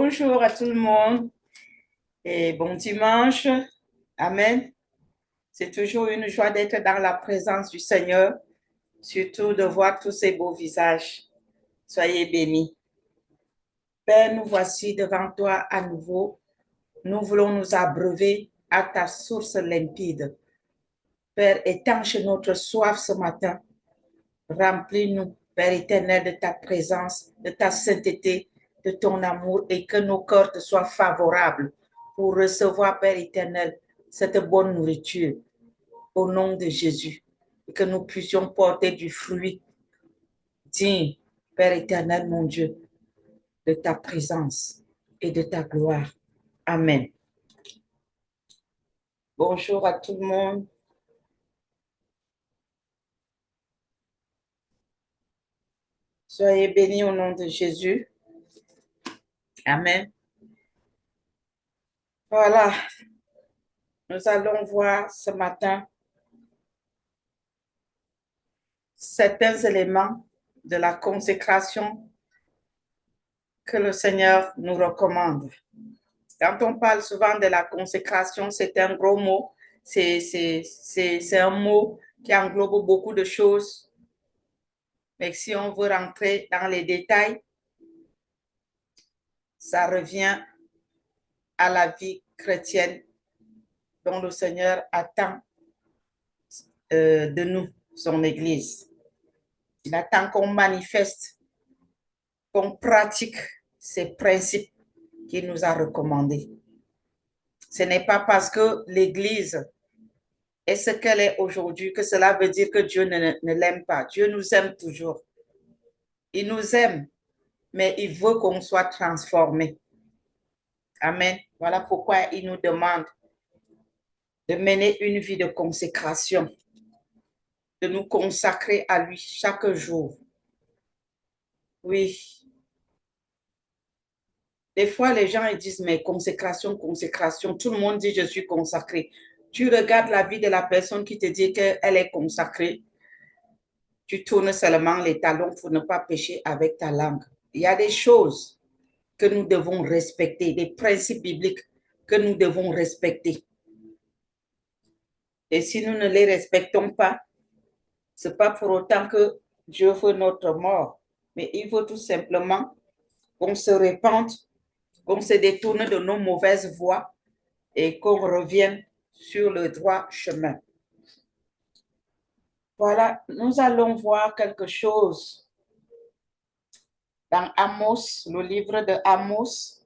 Bonjour à tout le monde et bon dimanche. Amen. C'est toujours une joie d'être dans la présence du Seigneur, surtout de voir tous ces beaux visages. Soyez bénis. Père, nous voici devant toi à nouveau. Nous voulons nous abreuver à ta source limpide. Père, étanche notre soif ce matin. Remplis-nous, Père éternel, de ta présence, de ta sainteté, de ton amour et que nos cœurs te soient favorables pour recevoir, Père éternel, cette bonne nourriture au nom de Jésus et que nous puissions porter du fruit digne, Père éternel, mon Dieu, de ta présence et de ta gloire. Amen. Bonjour à tout le monde. Soyez bénis au nom de Jésus. Amen. Voilà, nous allons voir ce matin certains éléments de la consécration que le Seigneur nous recommande. Quand on parle souvent de la consécration, c'est un gros mot, c'est un mot qui englobe beaucoup de choses. Mais si on veut rentrer dans les détails, ça revient à la vie chrétienne dont le Seigneur attend de nous, son Église. Il attend qu'on manifeste, qu'on pratique ces principes qu'il nous a recommandés. Ce n'est pas parce que l'Église est ce qu'elle est aujourd'hui que cela veut dire que Dieu ne l'aime pas. Dieu nous aime toujours. Il nous aime, mais il veut qu'on soit transformé. Amen. Voilà pourquoi il nous demande de mener une vie de consécration, de nous consacrer à lui chaque jour. Oui. Des fois, les gens ils disent, mais consécration, consécration. Tout le monde dit, je suis consacré. Tu regardes la vie de la personne qui te dit qu'elle est consacrée. Tu tournes seulement les talons pour ne pas pécher avec ta langue. Il y a des choses que nous devons respecter, des principes bibliques que nous devons respecter. Et si nous ne les respectons pas, ce n'est pas pour autant que Dieu veut notre mort, mais il faut tout simplement qu'on se repente, qu'on se détourne de nos mauvaises voies et qu'on revienne sur le droit chemin. Voilà, nous allons voir quelque chose dans Amos, le livre de Amos,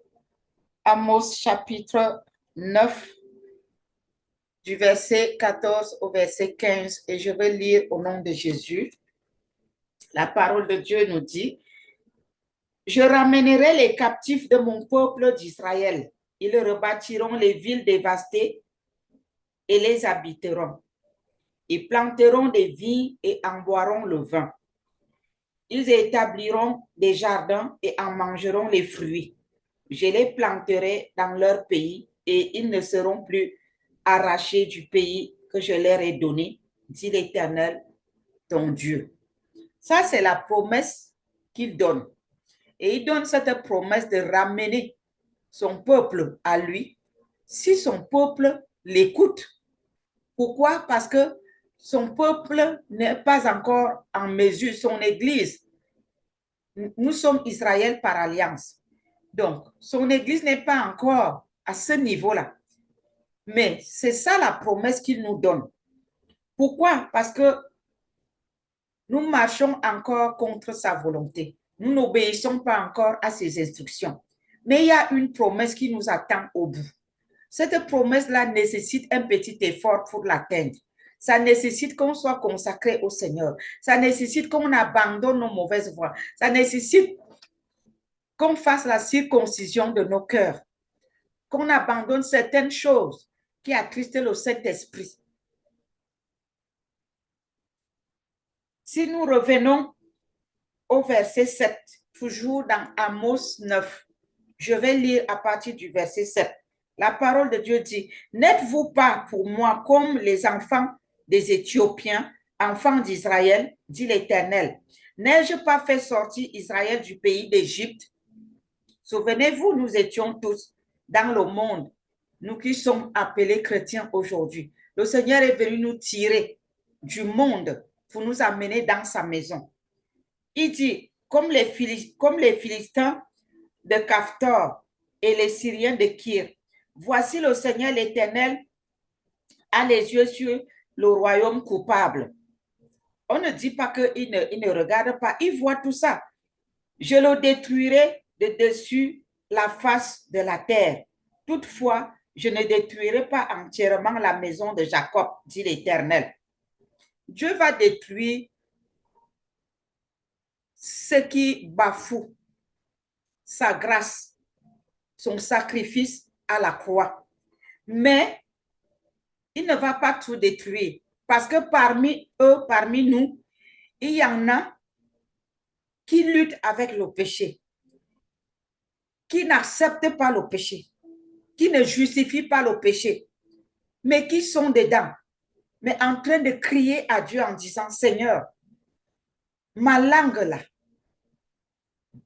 Amos chapitre 9, du verset 14 au verset 15, et je vais lire au nom de Jésus. La parole de Dieu nous dit, « Je ramènerai les captifs de mon peuple d'Israël. Ils rebâtiront les villes dévastées et les habiteront. Ils planteront des vignes et en boiront le vin. Ils établiront des jardins et en mangeront les fruits. Je les planterai dans leur pays et ils ne seront plus arrachés du pays que je leur ai donné, dit l'Éternel, ton Dieu. » Ça, c'est la promesse qu'il donne. Et il donne cette promesse de ramener son peuple à lui si son peuple l'écoute. Pourquoi? Parce que son peuple n'est pas encore en mesure, son Église. Nous sommes Israël par alliance. Donc, son Église n'est pas encore à ce niveau-là. Mais c'est ça la promesse qu'il nous donne. Pourquoi? Parce que nous marchons encore contre sa volonté. Nous n'obéissons pas encore à ses instructions. Mais il y a une promesse qui nous attend au bout. Cette promesse-là nécessite un petit effort pour l'atteindre. Ça nécessite qu'on soit consacré au Seigneur. Ça nécessite qu'on abandonne nos mauvaises voies. Ça nécessite qu'on fasse la circoncision de nos cœurs. Qu'on abandonne certaines choses qui attristent le Saint-Esprit. Si nous revenons au verset 7, toujours dans Amos 9, je vais lire à partir du verset 7. La parole de Dieu dit, « N'êtes-vous pas pour moi comme les enfants des Éthiopiens, enfants d'Israël, dit l'Éternel. N'ai-je pas fait sortir Israël du pays d'Égypte? Souvenez-vous, nous étions tous dans le monde, nous qui sommes appelés chrétiens aujourd'hui. Le Seigneur est venu nous tirer du monde pour nous amener dans sa maison. Il dit, comme les Philistins de Caphtor et les Syriens de Kir, voici le Seigneur l'Éternel a les yeux sur le royaume coupable. On ne dit pas qu'il ne regarde pas, il voit tout ça. Je le détruirai de dessus la face de la terre. Toutefois, je ne détruirai pas entièrement la maison de Jacob, dit l'Éternel. Dieu va détruire ce qui bafoue sa grâce, son sacrifice à la croix. Mais il ne va pas tout détruire parce que parmi eux, parmi nous, il y en a qui luttent avec le péché, qui n'acceptent pas le péché, qui ne justifient pas le péché, mais qui sont dedans, mais en train de crier à Dieu en disant, Seigneur, ma langue là,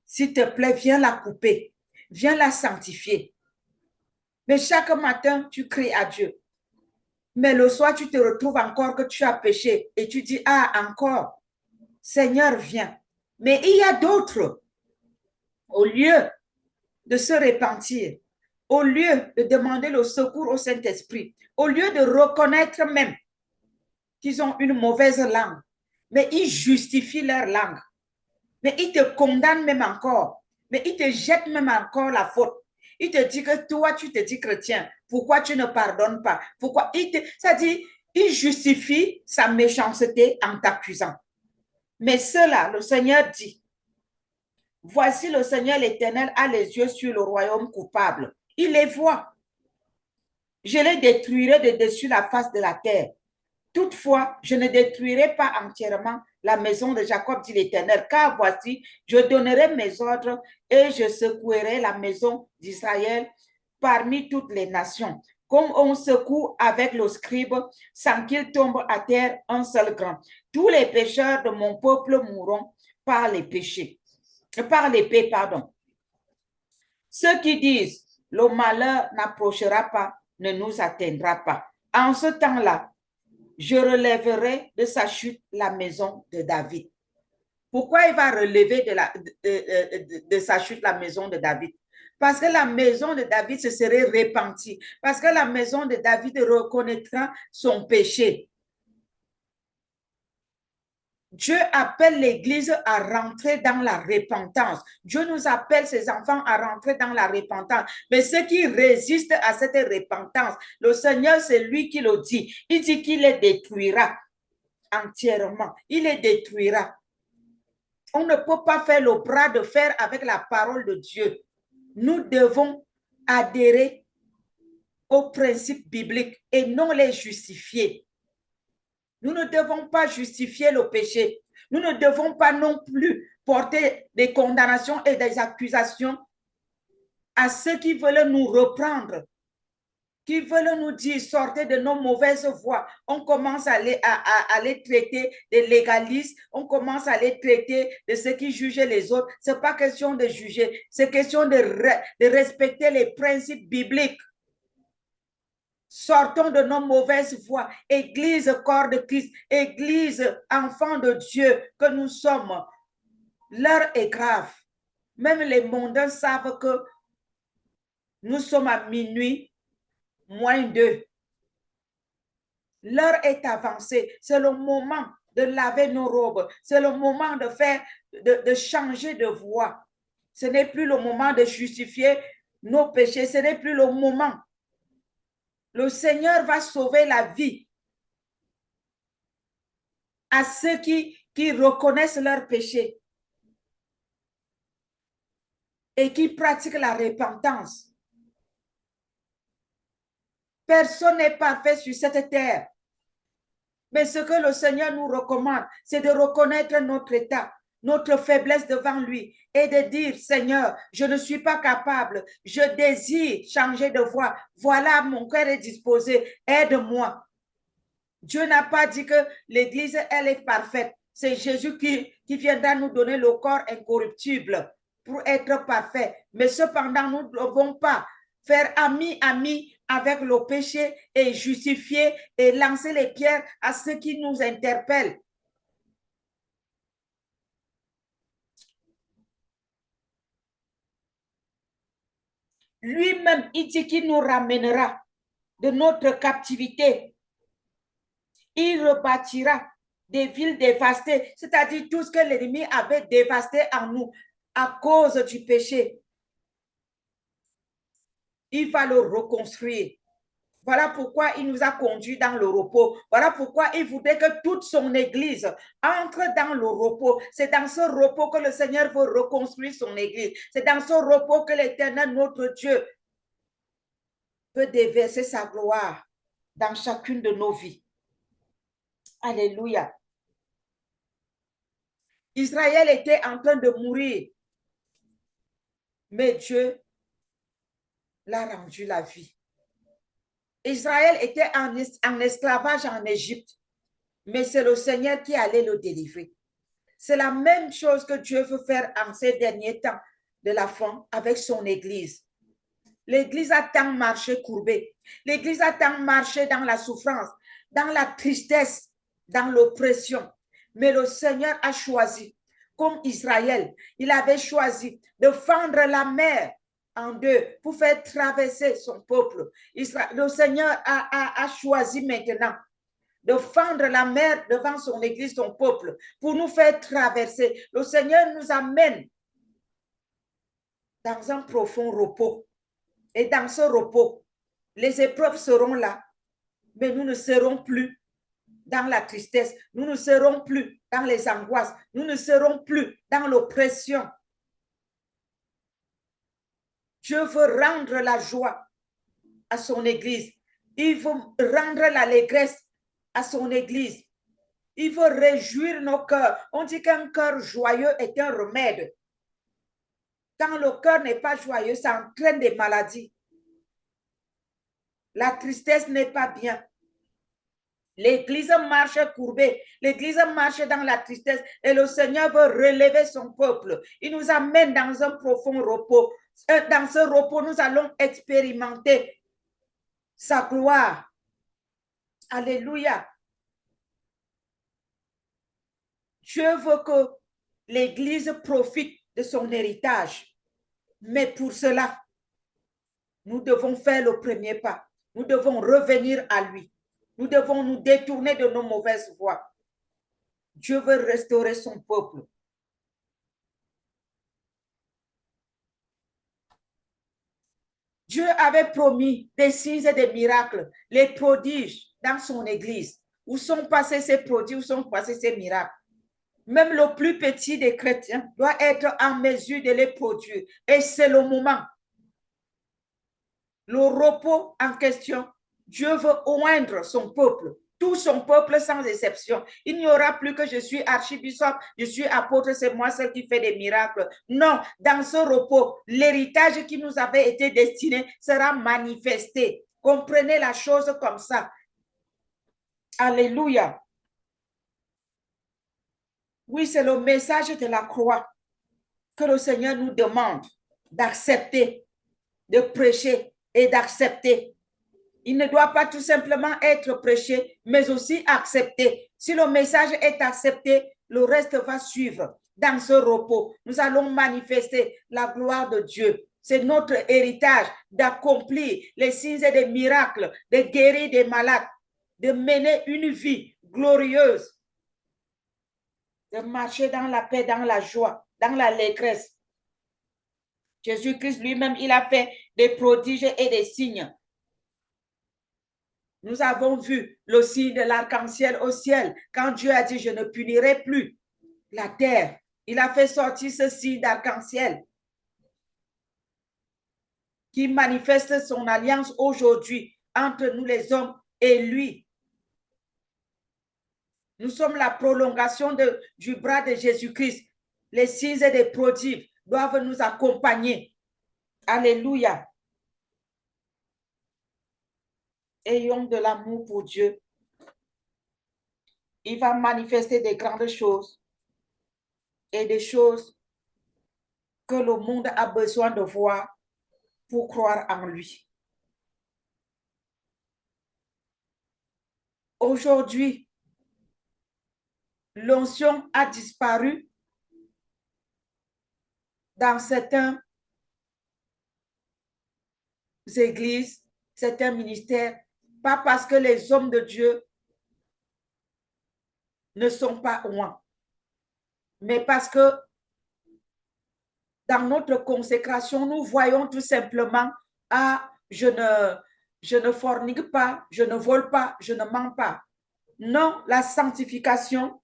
s'il te plaît, viens la couper, viens la sanctifier. Mais chaque matin, tu cries à Dieu. Mais le soir, tu te retrouves encore que tu as péché et tu dis, ah, encore, Seigneur, viens. Mais il y a d'autres, au lieu de se repentir, au lieu de demander le secours au Saint-Esprit, au lieu de reconnaître même qu'ils ont une mauvaise langue, mais ils justifient leur langue. Mais ils te condamnent même encore. Mais ils te jettent même encore la faute. Il te dit que toi, tu te dis chrétien. Pourquoi tu ne pardonnes pas? Pourquoi ça dit, il justifie sa méchanceté en t'accusant. Mais cela, le Seigneur dit, voici le Seigneur l'Éternel a les yeux sur le royaume coupable. Il les voit. Je les détruirai de dessus la face de la terre. Toutefois, je ne détruirai pas entièrement la maison de Jacob, dit l'Éternel, car voici, je donnerai mes ordres et je secouerai la maison d'Israël parmi toutes les nations, comme on secoue avec le scribe sans qu'il tombe à terre un seul grain. Tous les pécheurs de mon peuple mourront par les péchés, par l'épée, pardon. Ceux qui disent, le malheur n'approchera pas, ne nous atteindra pas. En ce temps-là, je relèverai de sa chute la maison de David. Pourquoi il va relever de sa chute la maison de David? Parce que la maison de David se serait repentie. Parce que la maison de David reconnaîtra son péché. Dieu appelle l'Église à rentrer dans la repentance. Dieu nous appelle ses enfants à rentrer dans la repentance. Mais ceux qui résistent à cette repentance, le Seigneur, c'est lui qui le dit. Il dit qu'il les détruira entièrement. Il les détruira. On ne peut pas faire le bras de fer avec la parole de Dieu. Nous devons adhérer aux principes bibliques et non les justifier. Nous ne devons pas justifier le péché. Nous ne devons pas non plus porter des condamnations et des accusations à ceux qui veulent nous reprendre, qui veulent nous dire sortez de nos mauvaises voies. On commence à les traiter de légalistes, on commence à les traiter de ceux qui jugent les autres. Ce n'est pas question de juger, c'est question de respecter les principes bibliques. Sortons de nos mauvaises voies. Église, corps de Christ, Église, enfant de Dieu que nous sommes. L'heure est grave. Même les mondains savent que nous sommes à minuit, moins 2. L'heure est avancée. C'est le moment de laver nos robes. C'est le moment de faire, de changer de voie. Ce n'est plus le moment de justifier nos péchés. Ce n'est plus le moment. Le Seigneur va sauver la vie à ceux qui reconnaissent leurs péchés et qui pratiquent la repentance. Personne n'est parfait sur cette terre. Mais ce que le Seigneur nous recommande, c'est de reconnaître notre état, notre faiblesse devant lui et de dire, Seigneur, je ne suis pas capable, je désire changer de voie. Voilà, mon cœur est disposé, aide-moi. Dieu n'a pas dit que l'Église, elle est parfaite. C'est Jésus qui viendra nous donner le corps incorruptible pour être parfaits. Mais cependant, nous ne devons pas faire ami avec le péché et justifier et lancer les pierres à ceux qui nous interpellent. Lui-même, il dit qu'il nous ramènera de notre captivité. Il rebâtira des villes dévastées, c'est-à-dire tout ce que l'ennemi avait dévasté en nous à cause du péché. Il va le reconstruire. Voilà pourquoi il nous a conduits dans le repos. Voilà pourquoi il voudrait que toute son Église entre dans le repos. C'est dans ce repos que le Seigneur veut reconstruire son Église. C'est dans ce repos que l'Éternel, notre Dieu, veut déverser sa gloire dans chacune de nos vies. Alléluia. Israël était en train de mourir, mais Dieu l'a rendu la vie. Israël était en esclavage en Égypte, mais c'est le Seigneur qui allait le délivrer. C'est la même chose que Dieu veut faire en ces derniers temps de la fin avec son Église. L'Église a tant marché courbé. L'Église a tant marché dans la souffrance, dans la tristesse, dans l'oppression. Mais le Seigneur a choisi, comme Israël, il avait choisi de fendre la mer en deux pour faire traverser son peuple. Le Seigneur a choisi maintenant de fendre la mer devant son Église, son peuple, pour nous faire traverser. Le Seigneur nous amène dans un profond repos. Et dans ce repos, les épreuves seront là, mais nous ne serons plus dans la tristesse, nous ne serons plus dans les angoisses, nous ne serons plus dans l'oppression. Dieu veut rendre la joie à son Église. Il veut rendre l'allégresse à son Église. Il veut réjouir nos cœurs. On dit qu'un cœur joyeux est un remède. Quand le cœur n'est pas joyeux, ça entraîne des maladies. La tristesse n'est pas bien. L'Église marche courbée. L'Église marche dans la tristesse et le Seigneur veut relever son peuple. Il nous amène dans un profond repos. Dans ce repos, nous allons expérimenter sa gloire. Alléluia. Dieu veut que l'Église profite de son héritage. Mais pour cela, nous devons faire le premier pas. Nous devons revenir à lui. Nous devons nous détourner de nos mauvaises voies. Dieu veut restaurer son peuple. Dieu avait promis des signes et des miracles, les prodiges dans son Église. Où sont passés ces prodiges, où sont passés ces miracles? Même le plus petit des chrétiens doit être en mesure de les produire. Et c'est le moment. Le repos en question, Dieu veut oindre son peuple, tout son peuple sans exception. Il n'y aura plus que je suis archibishop, je suis apôtre, c'est moi celle qui fait des miracles. Non, dans ce repos, l'héritage qui nous avait été destiné sera manifesté. Comprenez la chose comme ça. Alléluia. Oui, c'est le message de la croix que le Seigneur nous demande d'accepter, de prêcher et d'accepter. Il ne doit pas tout simplement être prêché, mais aussi accepté. Si le message est accepté, le reste va suivre. Dans ce repos, nous allons manifester la gloire de Dieu. C'est notre héritage d'accomplir les signes et des miracles, de guérir des malades, de mener une vie glorieuse, de marcher dans la paix, dans la joie, dans l'allégresse. Jésus-Christ lui-même, il a fait des prodiges et des signes. Nous avons vu le signe de l'arc-en-ciel au ciel. Quand Dieu a dit, je ne punirai plus la terre, il a fait sortir ce signe d'arc-en-ciel qui manifeste son alliance aujourd'hui entre nous les hommes et lui. Nous sommes la prolongation du bras de Jésus-Christ. Les signes et les prodiges doivent nous accompagner. Alléluia. Ayons de l'amour pour Dieu. Il va manifester des grandes choses et des choses que le monde a besoin de voir pour croire en lui. Aujourd'hui, l'onction a disparu dans certaines églises, certains ministères, pas parce que les hommes de Dieu ne sont pas loin, mais parce que dans notre consécration, nous voyons tout simplement, ah, je ne fornique pas, je ne vole pas, je ne mens pas. Non, la sanctification,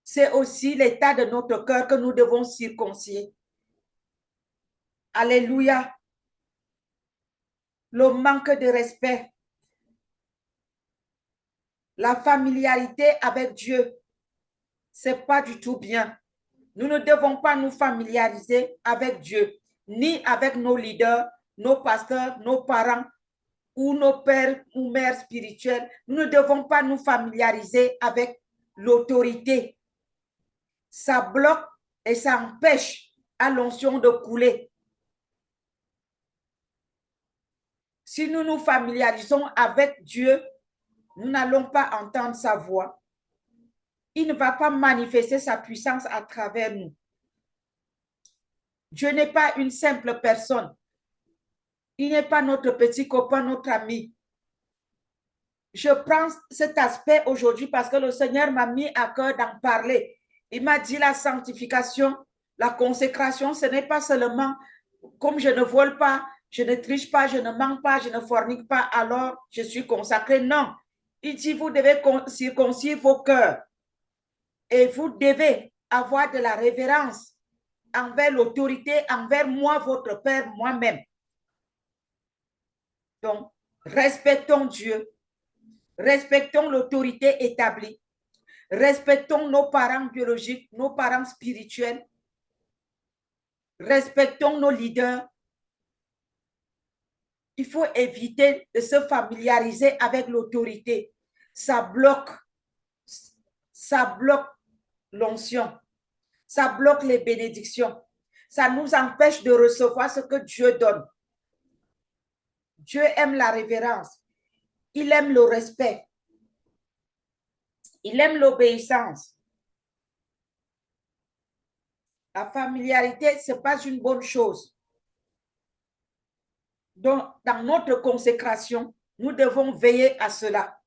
c'est aussi l'état de notre cœur que nous devons circoncire. Alléluia. Le manque de respect, la familiarité avec Dieu, c'est pas du tout bien. Nous ne devons pas nous familiariser avec Dieu, ni avec nos leaders, nos pasteurs, nos parents ou nos pères ou mères spirituels. Nous ne devons pas nous familiariser avec l'autorité. Ça bloque et ça empêche à l'onction de couler. Si nous nous familiarisons avec Dieu, nous n'allons pas entendre sa voix. Il ne va pas manifester sa puissance à travers nous. Dieu n'est pas une simple personne. Il n'est pas notre petit copain, notre ami. Je prends cet aspect aujourd'hui parce que le Seigneur m'a mis à cœur d'en parler. Il m'a dit la sanctification, la consécration, ce n'est pas seulement comme je ne vole pas, je ne triche pas, je ne mens pas, je ne fornique pas, alors je suis consacré. Non. Il dit, vous devez circoncire vos cœurs et vous devez avoir de la révérence envers l'autorité, envers moi, votre Père, moi-même. Donc, respectons Dieu, respectons l'autorité établie, respectons nos parents biologiques, nos parents spirituels, respectons nos leaders. Il faut éviter de se familiariser avec l'autorité. Ça bloque l'onction, ça bloque les bénédictions, ça nous empêche de recevoir ce que Dieu donne. Dieu aime la révérence, il aime le respect, il aime l'obéissance. La familiarité, ce n'est pas une bonne chose. Donc, dans notre consécration, nous devons veiller à cela.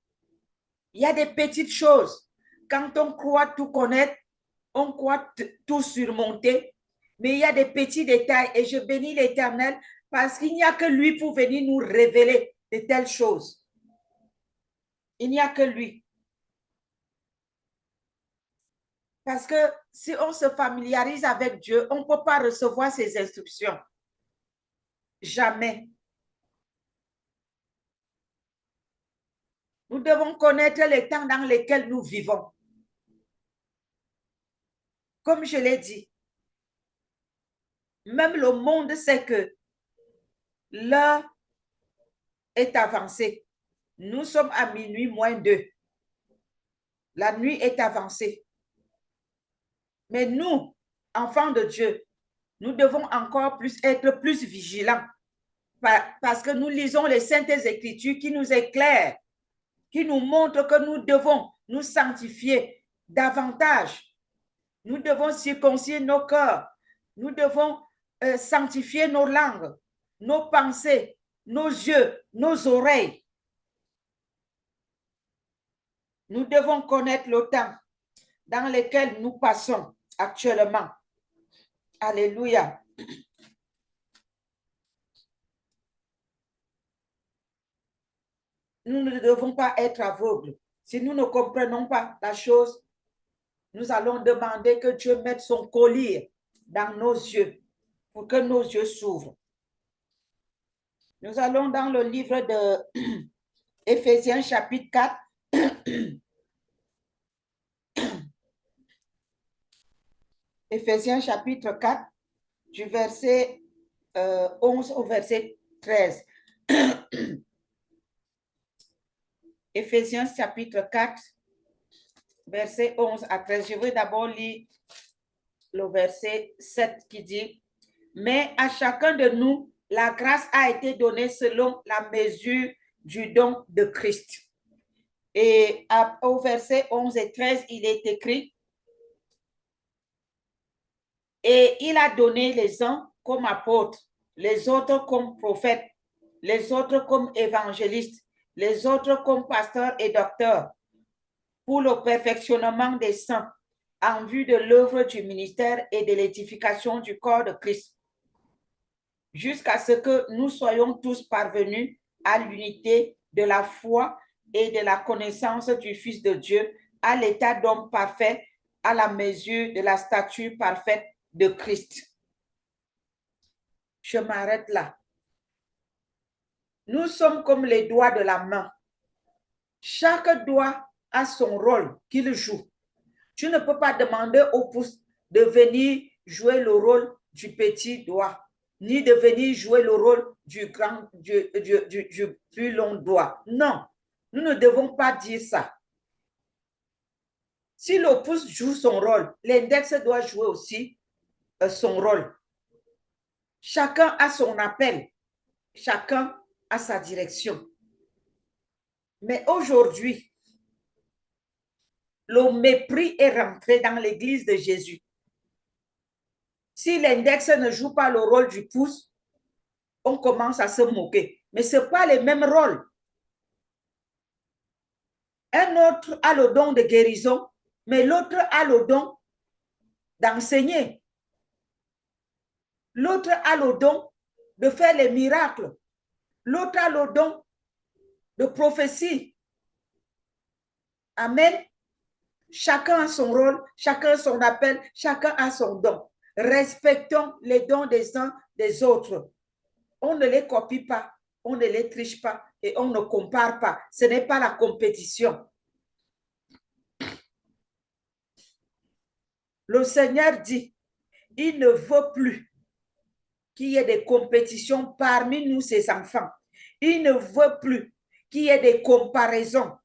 Il y a des petites choses. Quand on croit tout connaître, on croit tout surmonter, mais il y a des petits détails et je bénis l'Éternel parce qu'il n'y a que lui pour venir nous révéler de telles choses. Il n'y a que lui. Parce que si on se familiarise avec Dieu, on ne peut pas recevoir ses instructions. Jamais. Nous devons connaître les temps dans lesquels nous vivons. Comme je l'ai dit, même le monde sait que l'heure est avancée. Nous sommes à minuit moins 2. La nuit est avancée. Mais nous, enfants de Dieu, nous devons encore être plus vigilants parce que nous lisons les Saintes Écritures qui nous éclairent, qui nous montrent que nous devons nous sanctifier davantage. Nous devons circoncire nos cœurs. Nous devons sanctifier nos langues, nos pensées, nos yeux, nos oreilles. Nous devons connaître le temps dans lequel nous passons actuellement. Alléluia. Nous ne devons pas être aveugles. Si nous ne comprenons pas la chose, nous allons demander que Dieu mette son collier dans nos yeux pour que nos yeux s'ouvrent. Nous allons dans le livre de Éphésiens chapitre 4. Éphésiens chapitre 4, du verset 11 au verset 13. Éphésiens chapitre 4, verset 11 à 13. Je vais d'abord lire le verset 7 qui dit, « Mais à chacun de nous, la grâce a été donnée selon la mesure du don de Christ. » Et au verset 11 et 13, il est écrit, « Et il a donné les uns comme apôtres, les autres comme prophètes, les autres comme évangélistes, les autres comme pasteurs et docteurs, pour le perfectionnement des saints, en vue de l'œuvre du ministère et de l'édification du corps de Christ, jusqu'à ce que nous soyons tous parvenus à l'unité de la foi et de la connaissance du Fils de Dieu, à l'état d'homme parfait, à la mesure de la stature parfaite de Christ. » Je m'arrête là. Nous sommes comme les doigts de la main. Chaque doigt a son rôle qu'il joue. Tu ne peux pas demander au pouce de venir jouer le rôle du petit doigt, ni de venir jouer le rôle du plus long doigt. Non, nous ne devons pas dire ça. Si le pouce joue son rôle, l'index doit jouer aussi son rôle. Chacun a son appel, chacun a sa direction. Mais aujourd'hui, le mépris est rentré dans l'église de Jésus. Si l'index ne joue pas le rôle du pouce, on commence à se moquer. Mais ce n'est pas les mêmes rôles. Un autre a le don de guérison, mais l'autre a le don d'enseigner. L'autre a le don de faire les miracles. L'autre a le don de prophétie. Amen. Chacun a son rôle, chacun a son appel, chacun a son don. Respectons les dons des uns des autres. On ne les copie pas, on ne les triche pas et on ne compare pas. Ce n'est pas la compétition. Le Seigneur dit, il ne veut plus qu'il y ait des compétitions parmi nous, ses enfants. Il ne veut plus qu'il y ait des comparaisons.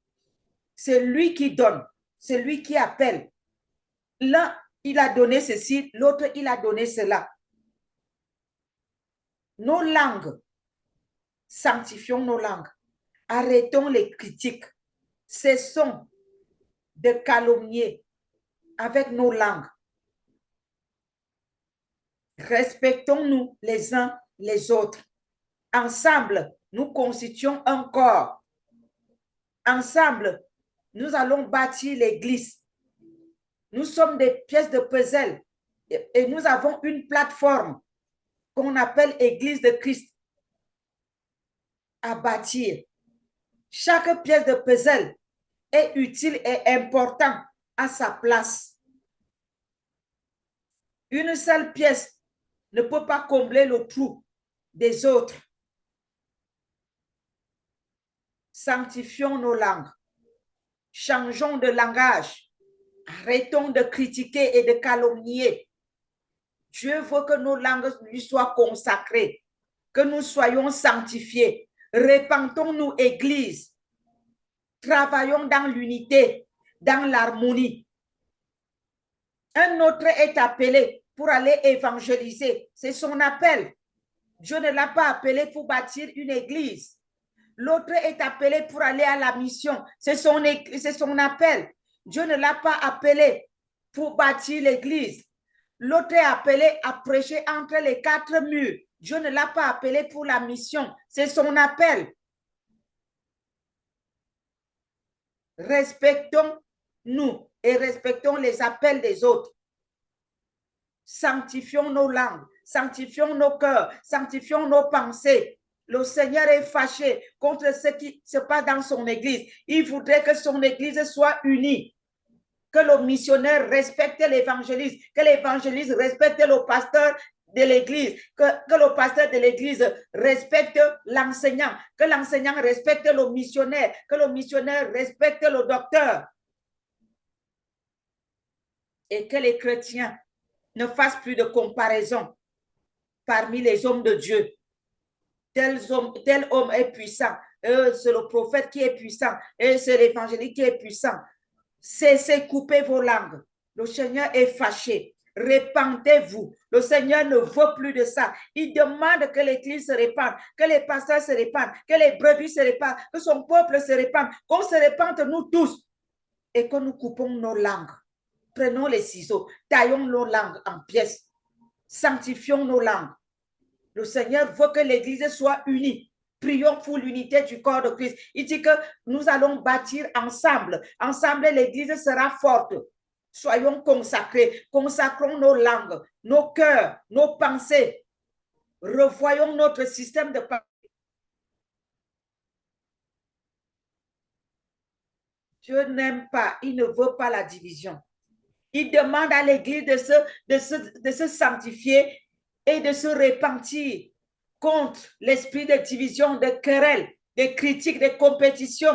C'est lui qui donne, c'est lui qui appelle. L'un, il a donné ceci, l'autre, il a donné cela. Nos langues, sanctifions nos langues. Arrêtons les critiques. Cessons de calomnier avec nos langues. Respectons-nous les uns les autres. Ensemble, nous constituons un corps. Ensemble, nous allons bâtir l'église. Nous sommes des pièces de puzzle et nous avons une plateforme qu'on appelle Église de Christ à bâtir. Chaque pièce de puzzle est utile et important à sa place. Une seule pièce ne peut pas combler le trou des autres. Sanctifions nos langues. Changeons de langage. Arrêtons de critiquer et de calomnier. Dieu veut que nos langues lui soient consacrées, que nous soyons sanctifiés. Répandons-nous, Église. Travaillons dans l'unité, dans l'harmonie. Un autre est appelé pour aller évangéliser. C'est son appel. Dieu ne l'a pas appelé pour bâtir une église. L'autre est appelé pour aller à la mission. C'est son appel. Dieu ne l'a pas appelé pour bâtir l'église. L'autre est appelé à prêcher entre les quatre murs. Dieu ne l'a pas appelé pour la mission. C'est son appel. Respectons-nous et respectons les appels des autres. Sanctifions nos langues, sanctifions nos cœurs, sanctifions nos pensées. Le Seigneur est fâché contre ce qui se passe dans son église. Il voudrait que son église soit unie. Que le missionnaire respecte l'évangéliste, que l'évangéliste respecte le pasteur de l'église, que le pasteur de l'église respecte l'enseignant, que l'enseignant respecte le missionnaire, que le missionnaire respecte le docteur. Et que les chrétiens ne fassent plus de comparaison parmi les hommes de Dieu. Tel homme est puissant, c'est le prophète qui est puissant, et c'est l'évangéliste qui est puissant. Cessez, coupez vos langues. Le Seigneur est fâché. répandez-vous. Le Seigneur ne veut plus de ça. Il demande que l'Église se répande, que les pasteurs se répandent, que les brebis se répandent, que son peuple se répande, qu'on se répande nous tous et que nous coupons nos langues. Prenons les ciseaux, taillons nos langues en pièces, sanctifions nos langues. Le Seigneur veut que l'Église soit unie. Prions pour l'unité du corps de Christ. Il dit que nous allons bâtir ensemble. Ensemble, l'Église sera forte. Soyons consacrés. Consacrons nos langues, nos cœurs, nos pensées. Revoyons notre système de pensée. Dieu n'aime pas, il ne veut pas la division. Il demande à l'Église de se sanctifier et de se repentir contre l'esprit de division, de querelle, de critiques, de compétition.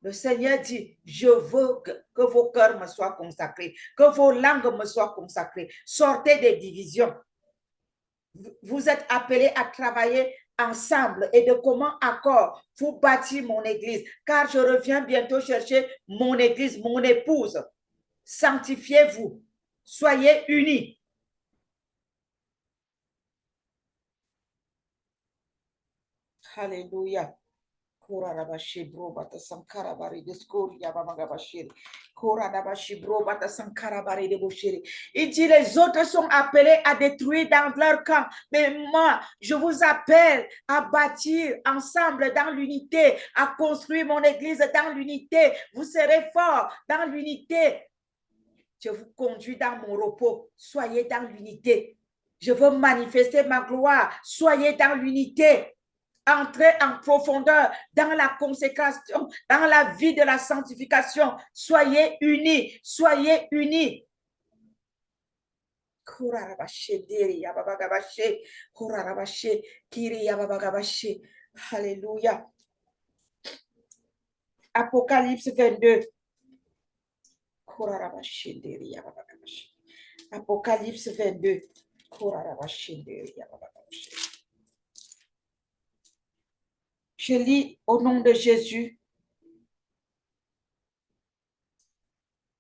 Le Seigneur dit, je veux que vos cœurs me soient consacrés, que vos langues me soient consacrées. Sortez des divisions. Vous êtes appelés à travailler ensemble et de commun accord pour bâtir mon église, car je reviens bientôt chercher mon église, mon épouse. Sanctifiez-vous, soyez unis. Alléluia. Il dit les autres sont appelés à détruire dans leur camp, mais moi je vous appelle à bâtir ensemble dans l'unité, à construire mon église dans l'unité. Vous serez forts dans l'unité. Je vous conduis dans mon repos, soyez dans l'unité. Je veux manifester ma gloire, soyez dans l'unité. Entrez en profondeur dans la consécration, dans la vie de la sanctification. Soyez unis, soyez unis. Alléluia. Apocalypse 22. Apocalypse 22. Je lis au nom de Jésus.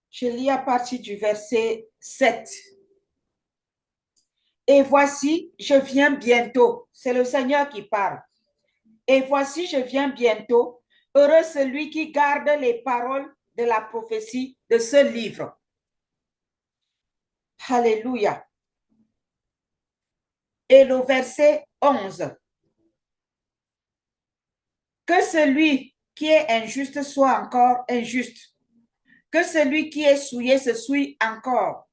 Je lis à partir du verset 7. Et voici, je viens bientôt. C'est le Seigneur qui parle. Et voici, je viens bientôt. Heureux celui qui garde les paroles de la prophétie de ce livre. Alléluia. Et le verset 11. Que celui qui est injuste soit encore injuste. Que celui qui est souillé se souille encore.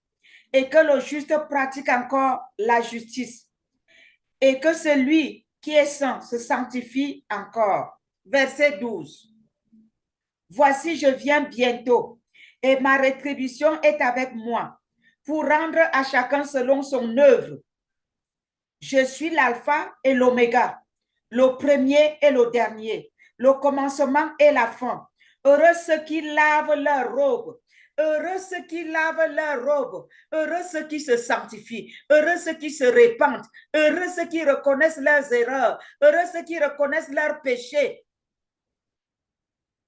Et que le juste pratique encore la justice. Et que celui qui est saint se sanctifie encore. Verset 12. Voici, je viens bientôt, et ma rétribution est avec moi, pour rendre à chacun selon son œuvre. Je suis l'alpha et l'oméga, le premier et le dernier, le commencement et la fin. Heureux ceux qui lavent leurs robes. Heureux ceux qui lavent leurs robes. Heureux ceux qui se sanctifient. Heureux ceux qui se répandent. Heureux ceux qui reconnaissent leurs erreurs. Heureux ceux qui reconnaissent leurs péchés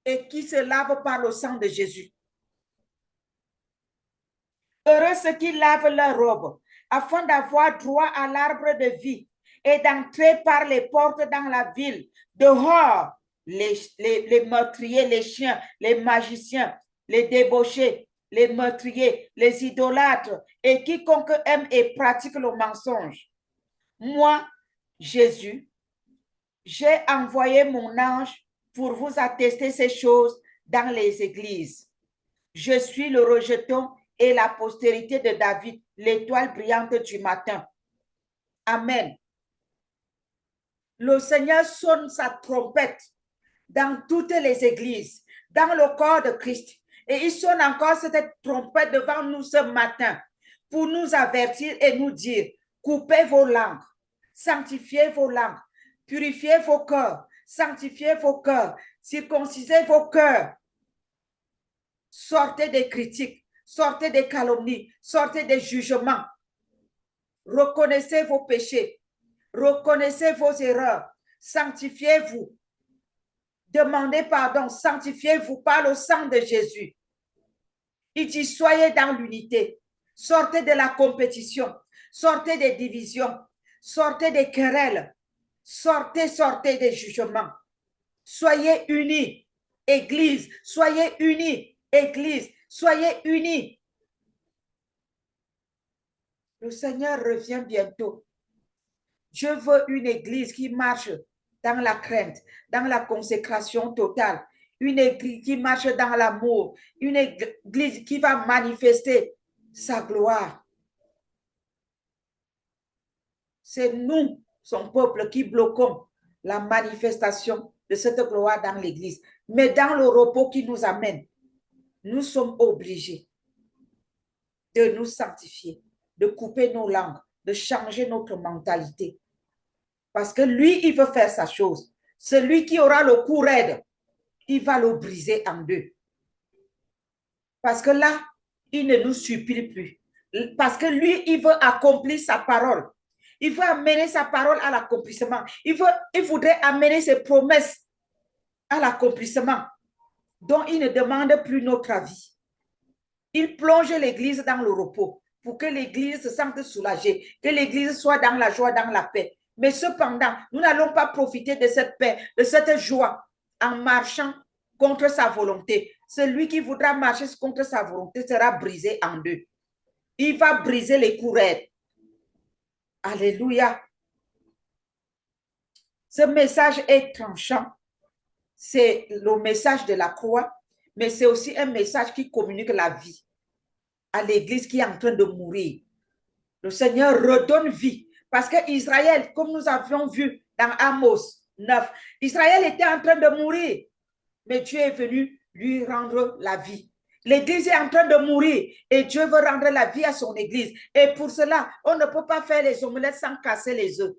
et qui se lavent par le sang de Jésus. Heureux ceux qui lavent leurs robes afin d'avoir droit à l'arbre de vie et d'entrer par les portes dans la ville. Dehors, les meurtriers, les chiens, les magiciens, les débauchés, les meurtriers, les idolâtres et quiconque aime et pratique le mensonge. Moi, Jésus, j'ai envoyé mon ange pour vous attester ces choses dans les églises. Je suis le rejeton et la postérité de David, l'étoile brillante du matin. Amen. Le Seigneur sonne sa trompette dans toutes les églises, dans le corps de Christ. Et il sonne encore cette trompette devant nous ce matin pour nous avertir et nous dire, coupez vos langues, sanctifiez vos langues, purifiez vos cœurs, sanctifiez vos cœurs, circoncisez vos cœurs. Sortez des critiques, sortez des calomnies, sortez des jugements. Reconnaissez vos péchés, reconnaissez vos erreurs, sanctifiez-vous. Demandez pardon, sanctifiez-vous par le sang de Jésus. Il dit, soyez dans l'unité, Sortez de la compétition. Sortez des divisions. Sortez des querelles. Sortez des jugements. Soyez unis, Église. Soyez unis, Église. Soyez unis. Le Seigneur revient bientôt. Je veux une Église qui marche dans la crainte, dans la consécration totale. Une Église qui marche dans l'amour. Une Église qui va manifester sa gloire. C'est nous, son peuple, qui bloquons la manifestation de cette gloire dans l'Église. Mais dans le repos qui nous amène, nous sommes obligés de nous sanctifier, de couper nos langues, de changer notre mentalité. Parce que lui, il veut faire sa chose. Celui qui aura le cou raide, il va le briser en deux. Parce que là, il ne nous supplie plus. Parce que lui, il veut accomplir sa parole. Il veut amener sa parole à l'accomplissement. Il voudrait amener ses promesses à l'accomplissement, dont il ne demande plus notre avis. Il plonge l'Église dans le repos pour que l'Église se sente soulagée, que l'Église soit dans la joie, dans la paix. Mais cependant, nous n'allons pas profiter de cette paix, de cette joie en marchant contre sa volonté. Celui qui voudra marcher contre sa volonté sera brisé en deux. Il va briser les courrettes. Alléluia. Ce message est tranchant. C'est le message de la croix, mais c'est aussi un message qui communique la vie à l'Église qui est en train de mourir. Le Seigneur redonne vie. Parce qu'Israël, comme nous avions vu dans Amos 9, Israël était en train de mourir. Mais Dieu est venu lui rendre la vie. L'Église est en train de mourir et Dieu veut rendre la vie à son Église. Et pour cela, on ne peut pas faire les omelettes sans casser les œufs.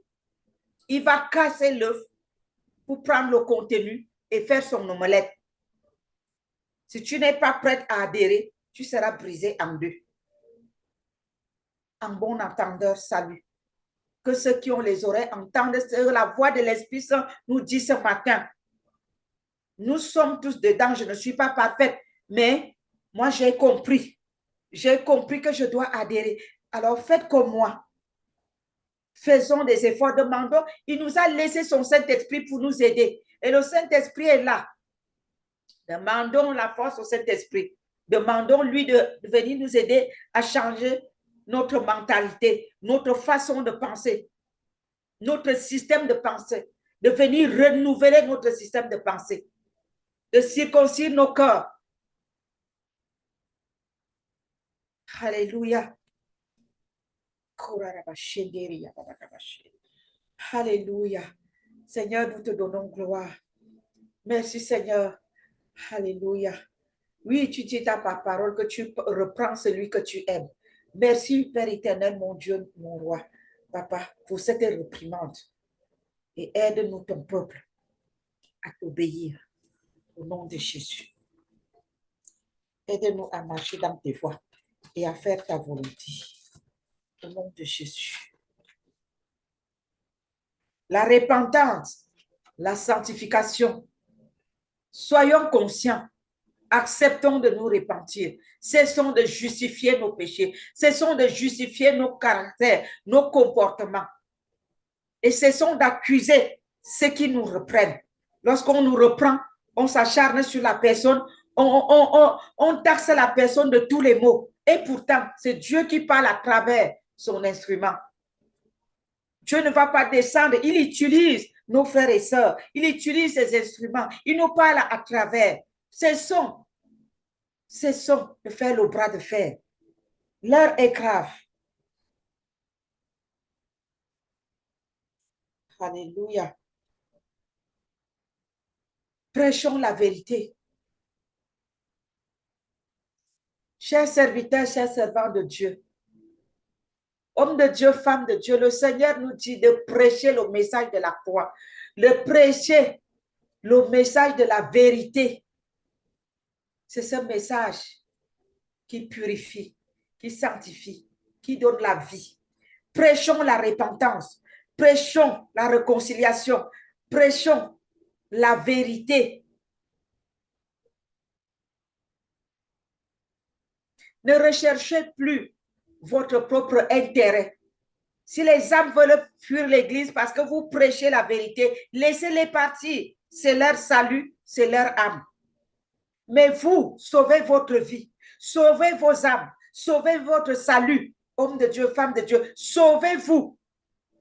Il va casser l'œuf pour prendre le contenu et faire son omelette. Si tu n'es pas prête à adhérer, tu seras brisé en deux. En bon entendeur, salut. Que ceux qui ont les oreilles entendent ce que la voix de l'Esprit Saint nous dit ce matin. Nous sommes tous dedans, je ne suis pas parfaite, mais moi j'ai compris. J'ai compris que je dois adhérer. Alors faites comme moi. Faisons des efforts, demandons. Il nous a laissé son Saint-Esprit pour nous aider. Et le Saint-Esprit est là. Demandons la force au Saint-Esprit. Demandons-lui de venir nous aider à changer notre mentalité, notre façon de penser, notre système de pensée, de venir renouveler notre système de pensée, de circoncire nos cœurs. Alléluia. Alléluia. Seigneur, nous te donnons gloire. Merci, Seigneur. Alléluia. Oui, tu dis dans ta parole que tu reprends celui que tu aimes. Merci, Père éternel, mon Dieu, mon roi, Papa, pour cette réprimande. Et aide-nous, ton peuple, à t'obéir au nom de Jésus. Aide-nous à marcher dans tes voies et à faire ta volonté. Au nom de Jésus. La repentance, la sanctification. Soyons conscients. Acceptons de nous repentir. Cessons de justifier nos péchés. Cessons de justifier nos caractères, nos comportements. Et cessons d'accuser ceux qui nous reprennent. Lorsqu'on nous reprend, on s'acharne sur la personne, on taxe la personne de tous les maux. Et pourtant, c'est Dieu qui parle à travers son instrument. Dieu ne va pas descendre, il utilise nos frères et sœurs, il utilise ses instruments, il nous parle à travers. Cessons de faire le bras de fer. L'heure est grave. Alléluia. Prêchons la vérité. Chers serviteurs, chers servants de Dieu, hommes de Dieu, femmes de Dieu, le Seigneur nous dit de prêcher le message de la croix, de prêcher le message de la vérité. C'est ce message qui purifie, qui sanctifie, qui donne la vie. Prêchons la repentance, prêchons la réconciliation, prêchons la vérité. Ne recherchez plus votre propre intérêt. Si les âmes veulent fuir l'église parce que vous prêchez la vérité, laissez-les partir. C'est leur salut, c'est leur âme. Mais vous, sauvez votre vie, sauvez vos âmes, sauvez votre salut, homme de Dieu, femme de Dieu, sauvez-vous.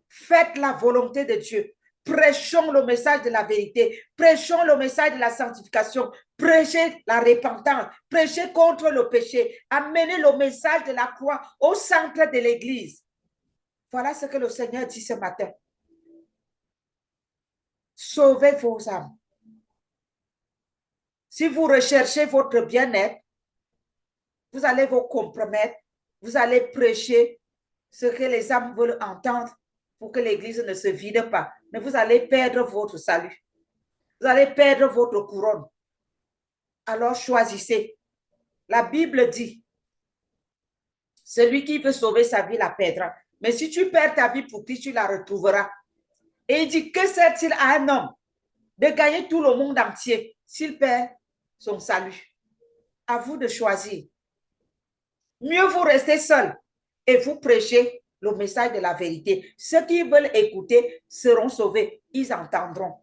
Faites la volonté de Dieu. Prêchons le message de la vérité, prêchons le message de la sanctification, prêchez la repentance, prêchez contre le péché, amenez le message de la croix au centre de l'église. Voilà ce que le Seigneur dit ce matin. Sauvez vos âmes. Si vous recherchez votre bien-être, vous allez vous compromettre, vous allez prêcher ce que les âmes veulent entendre pour que l'église ne se vide pas. Mais vous allez perdre votre salut. Vous allez perdre votre couronne. Alors choisissez. La Bible dit, celui qui veut sauver sa vie la perdra. Mais si tu perds ta vie pour qui tu la retrouveras. Et il dit, que sert-il à un homme de gagner tout le monde entier s'il perd son salut? À vous de choisir. Mieux vous restez seul et vous prêchez le message de la vérité. Ceux qui veulent écouter seront sauvés. Ils entendront.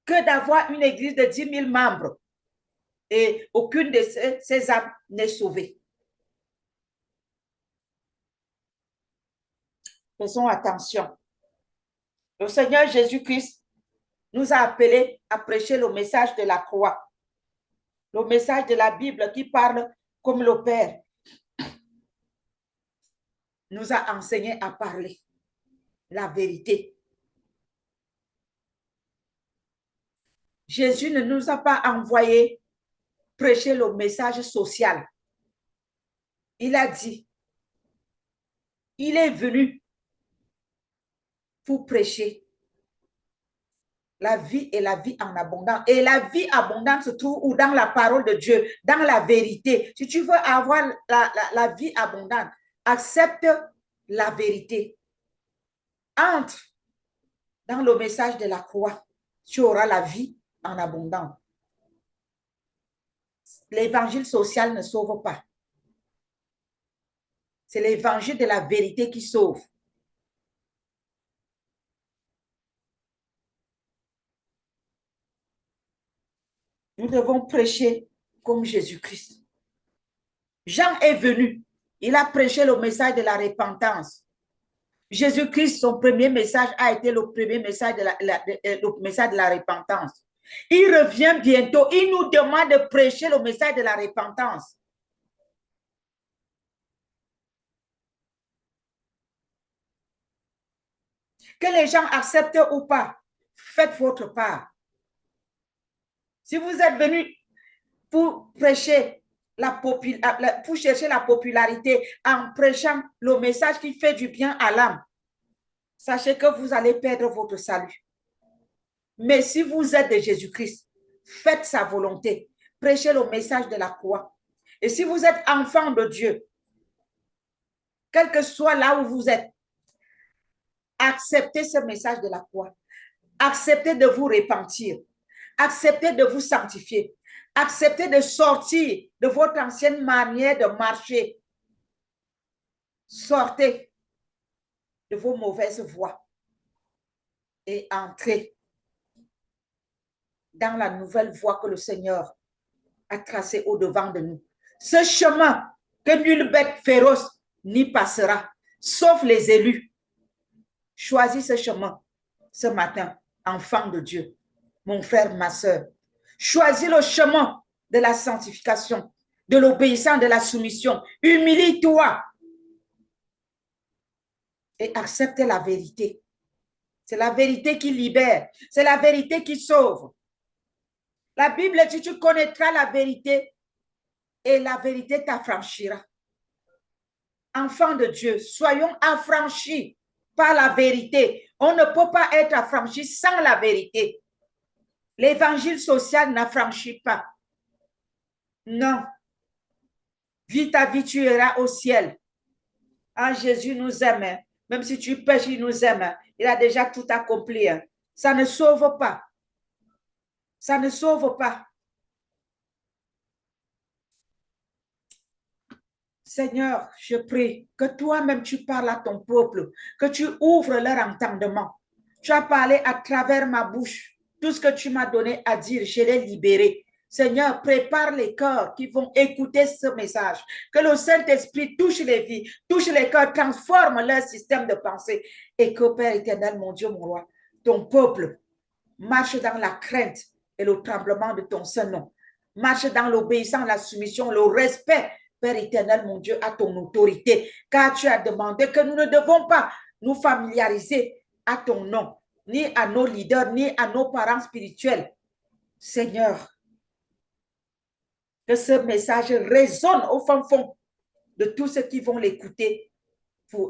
Que d'avoir une église de 10 000 membres et aucune de ces âmes n'est sauvée. Faisons attention. Le Seigneur Jésus-Christ nous a appelés à prêcher le message de la croix, le message de la Bible qui parle comme le Père nous a enseigné à parler la vérité. Jésus ne nous a pas envoyé prêcher le message social. Il a dit, il est venu pour prêcher la vie et la vie en abondance. Et la vie abondante se trouve où? Dans la parole de Dieu, dans la vérité. Si tu veux avoir la vie abondante, accepte la vérité. Entre dans le message de la croix. Tu auras la vie en abondance. L'évangile social ne sauve pas. C'est l'évangile de la vérité qui sauve. Nous devons prêcher comme Jésus-Christ. Jean est venu. Il a prêché le message de la repentance. Jésus-Christ, son premier message a été le premier message le message de la repentance. Il revient bientôt. Il nous demande de prêcher le message de la repentance. Que les gens acceptent ou pas, faites votre part. Si vous êtes venu pour prêcher pour chercher la popularité en prêchant le message qui fait du bien à l'âme, sachez que vous allez perdre votre salut. Mais si vous êtes de Jésus-Christ, faites sa volonté, prêchez le message de la croix. Et si vous êtes enfant de Dieu, quel que soit là où vous êtes, acceptez ce message de la croix. Acceptez de vous repentir. Acceptez de vous sanctifier. Acceptez de sortir de votre ancienne manière de marcher. Sortez de vos mauvaises voies et entrez dans la nouvelle voie que le Seigneur a tracée au-devant de nous. Ce chemin que nulle bête féroce n'y passera, sauf les élus. Choisis ce chemin ce matin, enfant de Dieu, mon frère, ma soeur. Choisis le chemin de la sanctification, de l'obéissance, de la soumission. Humilie-toi et accepte la vérité. C'est la vérité qui libère. C'est la vérité qui sauve. La Bible dit, tu connaîtras la vérité et la vérité t'affranchira. Enfants de Dieu, soyons affranchis par la vérité. On ne peut pas être affranchi sans la vérité. L'évangile social n'affranchit pas. Non. Vis ta vie, tu iras au ciel. Ah, Jésus nous aime. Même si tu pêches, il nous aime. Il a déjà tout accompli. Ça ne sauve pas. Ça ne sauve pas. Seigneur, je prie que toi-même tu parles à ton peuple, que tu ouvres leur entendement. Tu as parlé à travers ma bouche. Tout ce que tu m'as donné à dire, je l'ai libéré. Seigneur, prépare les cœurs qui vont écouter ce message. Que le Saint-Esprit touche les vies, touche les cœurs, transforme leur système de pensée. Et que, Père éternel, mon Dieu, mon roi, ton peuple marche dans la crainte et le tremblement de ton Saint-Nom. Marche dans l'obéissance, la soumission, le respect, Père éternel, mon Dieu, à ton autorité. Car tu as demandé que nous ne devons pas nous familiariser à ton nom, ni à nos leaders, ni à nos parents spirituels. Seigneur, que ce message résonne au fond de tous ceux qui vont l'écouter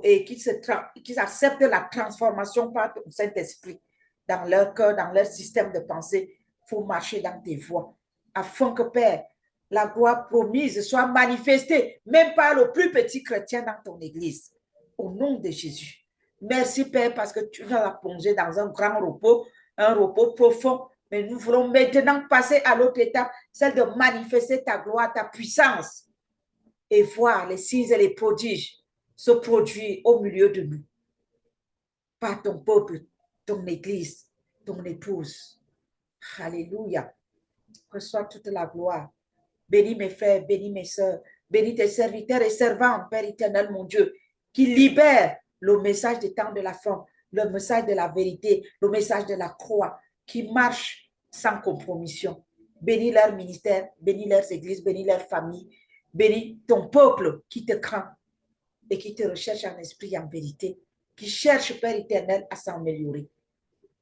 et qu'ils acceptent la transformation par ton Saint-Esprit dans leur cœur, dans leur système de pensée, pour marcher dans tes voies, afin que, Père, la gloire promise soit manifestée, même par le plus petit chrétien dans ton Église. Au nom de Jésus. Merci, Père, parce que tu nous as plongé dans un grand repos, un repos profond. Mais nous voulons maintenant passer à l'autre étape, celle de manifester ta gloire, ta puissance, et voir les signes et les prodiges se produire au milieu de nous. Par ton peuple, ton Église, ton épouse. Alléluia. Reçois toute la gloire. Bénis mes frères, bénis mes sœurs, bénis tes serviteurs et servantes, Père éternel, mon Dieu, qui libèrent le message des temps de la fin, le message de la vérité, le message de la croix, qui marche sans compromission. Bénis leur ministère, bénis leurs églises, bénis leurs familles, bénis ton peuple qui te craint et qui te recherche en esprit et en vérité, qui cherche, Père éternel, à s'améliorer.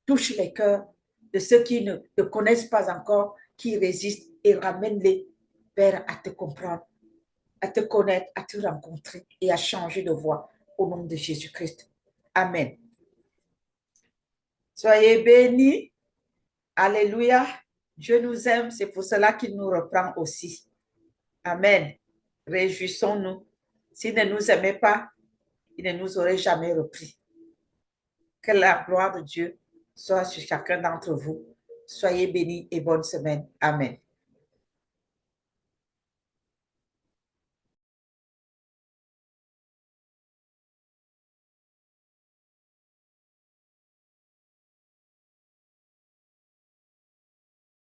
Touche les cœurs de ceux qui ne te connaissent pas encore, qui résistent, et ramène-les, Père, à te comprendre, à te connaître, à te rencontrer et à changer de voie au nom de Jésus-Christ. Amen. Soyez bénis. Alléluia. Dieu nous aime, c'est pour cela qu'il nous reprend aussi. Amen. Réjouissons-nous. S'il ne nous aimait pas, il ne nous aurait jamais repris. Que la gloire de Dieu soit sur chacun d'entre vous. Soyez bénis et bonne semaine. Amen.